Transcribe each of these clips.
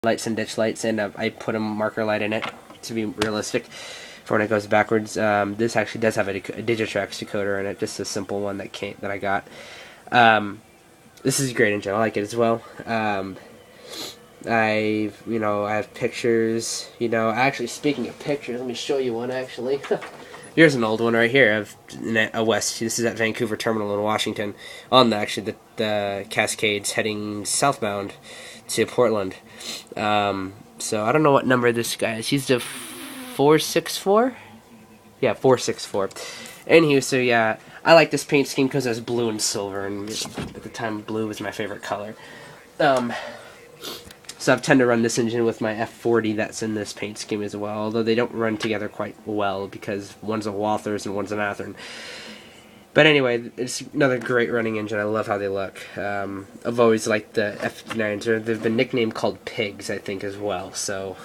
lights and ditch lights, and I put a marker light in it to be realistic for when it goes backwards. This actually does have a Digitrax decoder in it, just a simple one that I got. This is a great engine. I like it as well. I have pictures. Actually, speaking of pictures, let me show you one. Actually, here's an old one right here of a west. This is at Vancouver Terminal in Washington, on the Cascades heading southbound to Portland. So I don't know what number this guy is. He's the 464. Yeah, 464. Anywho, so yeah, I like this paint scheme because it was blue and silver, and at the time, blue was my favorite color. So I've tended to run this engine with my F40 that's in this paint scheme as well, although they don't run together quite well because one's a Walthers and one's an Athearn. But anyway, it's another great running engine. I love how they look. I've always liked the F9s. They've been nicknamed called pigs, I think, as well. So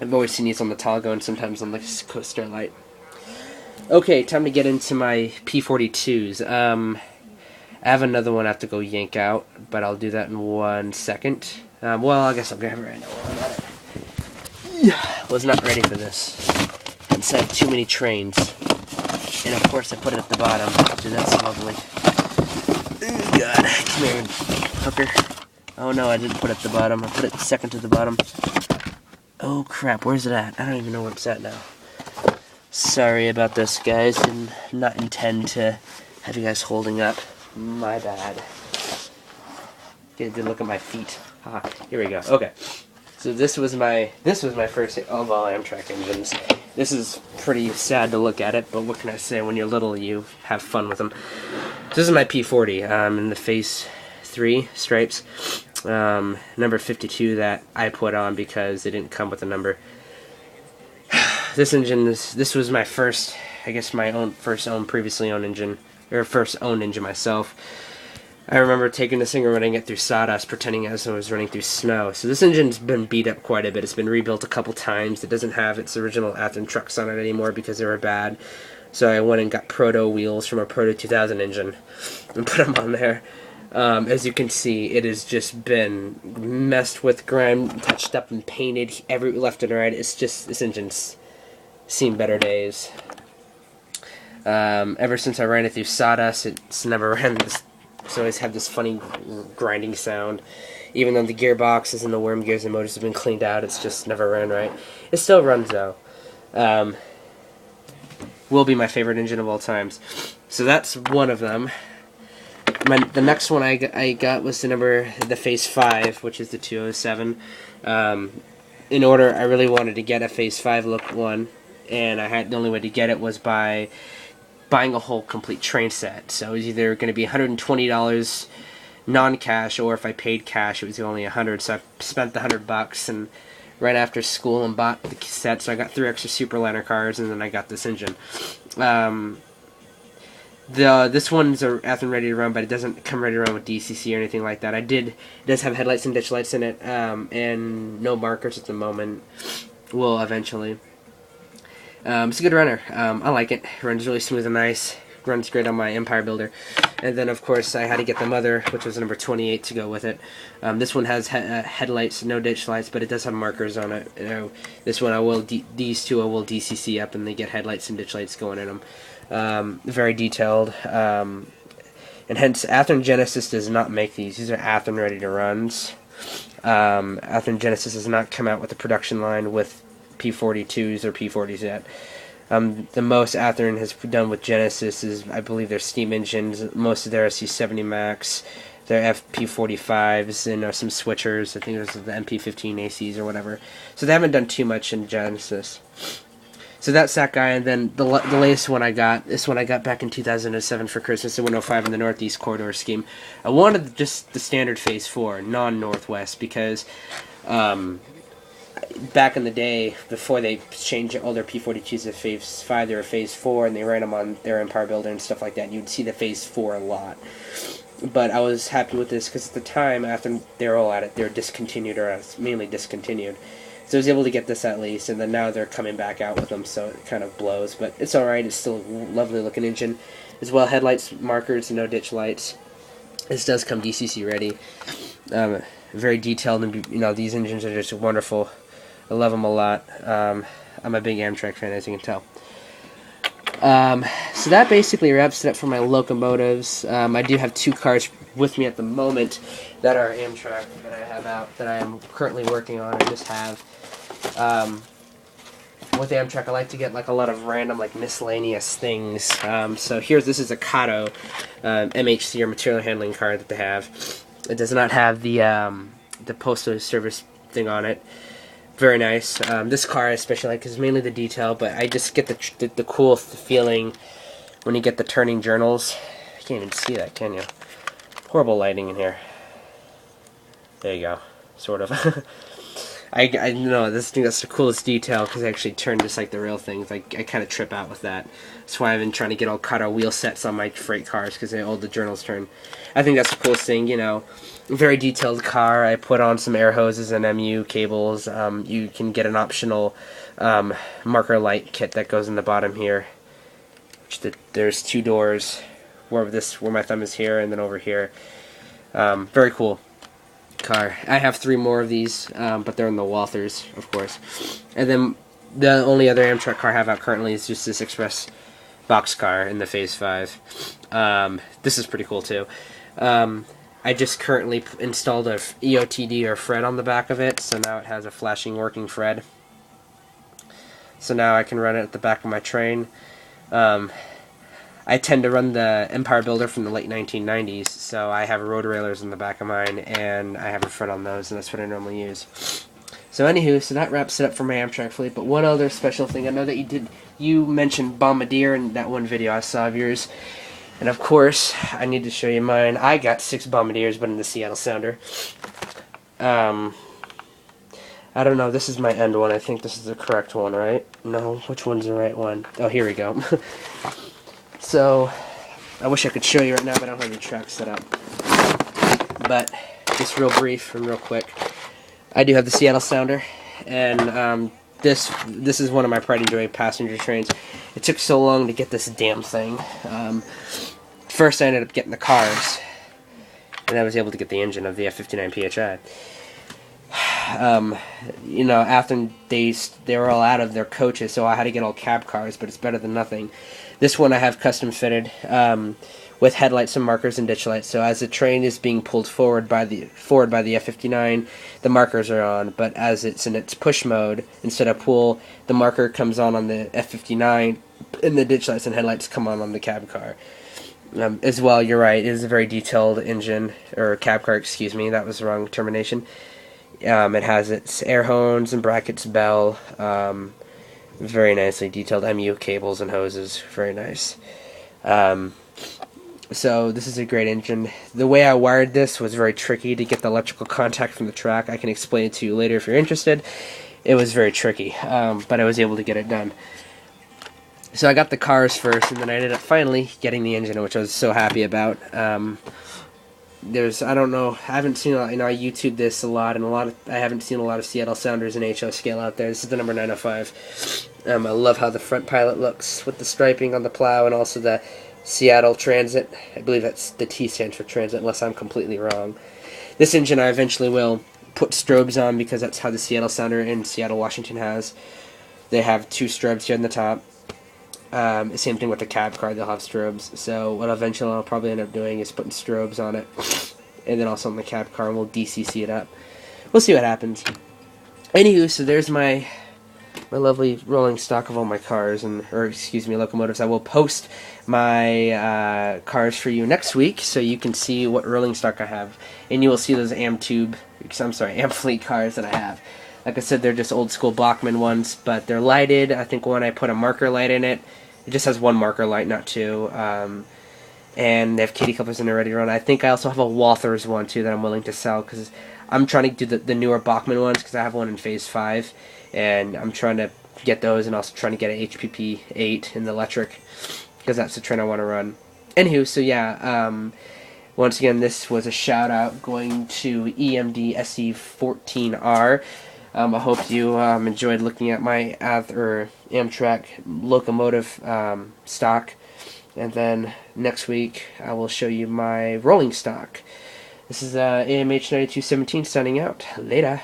I've always seen these on the Talgo and sometimes on the Coast Starlight. Okay, time to get into my P42s. I have another one I have to go yank out, but I'll do that in 1 second. Well, I guess I'll grab it right now. Was not ready for this. Inside too many trains. And of course I put it at the bottom. Dude, that's lovely. Oh god, come here, hooker. Oh no, I didn't put it at the bottom. I put it second to the bottom. Oh crap, where's it at? I don't even know where it's at now. Sorry about this, guys. Did not intend to have you guys holding up. My bad. Get a good look at my feet. Here we go. Okay. So this was my first of all Amtrak engines. This is pretty sad to look at it, but what can I say? When you're little, you have fun with them. So this is my P40 in the Phase 3 stripes. Number 52 that I put on because it didn't come with a number. This engine, this was my first, I guess my previously owned engine, or first owned engine myself. I remember taking this thing and running it through sawdust, pretending as I was running through snow. So this engine's been beat up quite a bit. It's been rebuilt a couple times. It doesn't have its original Athearn trucks on it anymore because they were bad. So I went and got Proto wheels from a Proto 2000 engine and put them on there. As you can see, it has just been messed with, grime, touched up and painted every left and right. It's just, this engine's seen better days. Ever since I ran it through sawdust, it's never ran this. It's always had this funny grinding sound. Even though the gearboxes and the worm gears and motors have been cleaned out, it's just never ran right. It still runs though. Will be my favorite engine of all times. So that's one of them. The next one I got was the Phase 5, which is the 207. In order, I really wanted to get a Phase 5 look one, and the only way to get it was by buying a whole complete train set. So it was either going to be $120 non-cash, or if I paid cash, it was only $100. So I spent the $100 and right after school and bought the set. So I got 3 extra Superliner cars, and then I got this engine. This one's a Athearn ready to run, but it doesn't come ready to run with DCC or anything like that. It does have headlights and ditch lights in it, and no markers at the moment. Will eventually. It's a good runner. I like it. It runs really smooth and nice. Runs great on my Empire Builder. And then, of course, I had to get the mother, which was number 28, to go with it. This one has headlights, no ditch lights, but it does have markers on it. This one, these two I will DCC up, and they get headlights and ditch lights going in them. Very detailed. And hence, Athearn Genesis does not make these. These are Athearn ready to runs. Athearn Genesis does not come out with a production line with P42s or P40s yet. The most Athearn has done with Genesis is, I believe, their steam engines. Most of their SC70 Max, their FP45s, and some switchers. I think there's the MP15 ACs or whatever. So they haven't done too much in Genesis. So that's that guy, and then the latest one I got, this one I got back in 2007 for Christmas, the 105 in the Northeast Corridor scheme. I wanted just the standard Phase 4, non-Northwest, because back in the day, before they changed all their P42s to Phase 5, they were Phase 4, and they ran them on their Empire Builder and stuff like that, and you'd see the Phase 4 a lot. But I was happy with this, because at the time, after they were all at it, they were discontinued, or mainly discontinued. So I was able to get this at least, and then now they're coming back out with them, so it kind of blows. But it's alright, it's still a lovely looking engine. As well, headlights, markers, no ditch lights. This does come DCC ready. very detailed, and these engines are just wonderful. I love them a lot. I'm a big Amtrak fan, as you can tell. So that basically wraps it up for my locomotives. I do have 2 cars with me at the moment that are Amtrak that I have out, that I am currently working on. I just have, with Amtrak, I like to get like a lot of random, like, miscellaneous things. So this is a Kato MHC, or material handling car, that they have. It does not have the postal service thing on it. Very nice. This car I especially like because it's mainly the detail, but I just get the cool feeling when you get the turning journals. You can't even see that, can you? Horrible lighting in here. There you go. Sort of. I know, I think that's the coolest detail because I actually turn just like the real things. I kind of trip out with that. That's why I've been trying to get all Kato wheel sets on my freight cars, because all the journals turn. I think that's the coolest thing, Very detailed car. I put on some air hoses and MU cables. You can get an optional marker light kit that goes in the bottom here. There's 2 doors, where my thumb is here and then over here. Very cool car. I have 3 more of these, but they're in the Walthers, of course. And then the only other Amtrak car I have out currently is just this express box car in the Phase 5. This is pretty cool too. I just currently installed a EOTD, or Fred, on the back of it, so now it has a flashing working Fred. So now I can run it at the back of my train. I tend to run the Empire Builder from the late 1990s, so I have road railers in the back of mine, and I have a Fred on those, and that's what I normally use. So anywho, so that wraps it up for my Amtrak fleet. But one other special thing, I know that you mentioned Bombardier in that one video I saw of yours. And of course, I need to show you mine. I got 6 Bombardiers, but in the Seattle Sounder. I don't know, this is my end one. I think this is the correct one, right? No, which one's the right one? Oh, here we go. So, I wish I could show you right now, but I don't have any tracks set up. But, just real brief and real quick. I do have the Seattle Sounder, and this is one of my pride and joy passenger trains. It took so long to get this damn thing. First I ended up getting the cars, and I was able to get the engine of the F59 PHI. After they were all out of their coaches, so I had to get all cab cars, but it's better than nothing. This one I have custom fitted with headlights and markers and ditch lights. So as the train is being pulled forward by the F59, the markers are on. But as it's in its push mode, instead of pull, the marker comes on the F59, and the ditch lights and headlights come on the cab car. As well, you're right, it is a very detailed engine, or cab car, excuse me, that was the wrong termination. It has its air horns and brackets, bell, very nicely detailed MU cables and hoses, very nice. So this is a great engine. The way I wired this was very tricky to get the electrical contact from the track. I can explain it to you later if you're interested. It was very tricky, but I was able to get it done. So I got the cars first, and then I ended up finally getting the engine, which I was so happy about. I don't know, I haven't seen, I YouTube this a lot, and I haven't seen a lot of Seattle Sounders and HO scale out there. This is the number 905. I love how the front pilot looks with the striping on the plow, and also the Seattle Transit. I believe that's the T stands for Transit, unless I'm completely wrong. This engine I eventually will put strobes on, because that's how the Seattle Sounder in Seattle, Washington has. They have 2 strobes here on the top. Same thing with the cab car, they'll have strobes. So what eventually I'll probably end up doing is putting strobes on it, and then also on the cab car, and we'll DCC it up. We'll see what happens. Anywho, so there's my lovely rolling stock of all my cars, locomotives. I will post my cars for you next week, so you can see what rolling stock I have, and you will see those amp fleet cars that I have. Like I said, they're just old school Bachmann ones, but they're lighted. I think one I put a marker light in it. It just has 1 marker light, not 2. And they have kitty couplers and they're ready to run. I think I also have a Walthers one too that I'm willing to sell, because I'm trying to do the newer Bachmann ones, because I have one in Phase 5, and I'm trying to get those, and also trying to get an HPP 8 in the electric, because that's the train I want to run. Anywho, so yeah, once again, this was a shout out going to EMDSD14R. I hope you enjoyed looking at my Amtrak locomotive stock. And then next week I will show you my rolling stock. This is AMH9217 signing out. Later.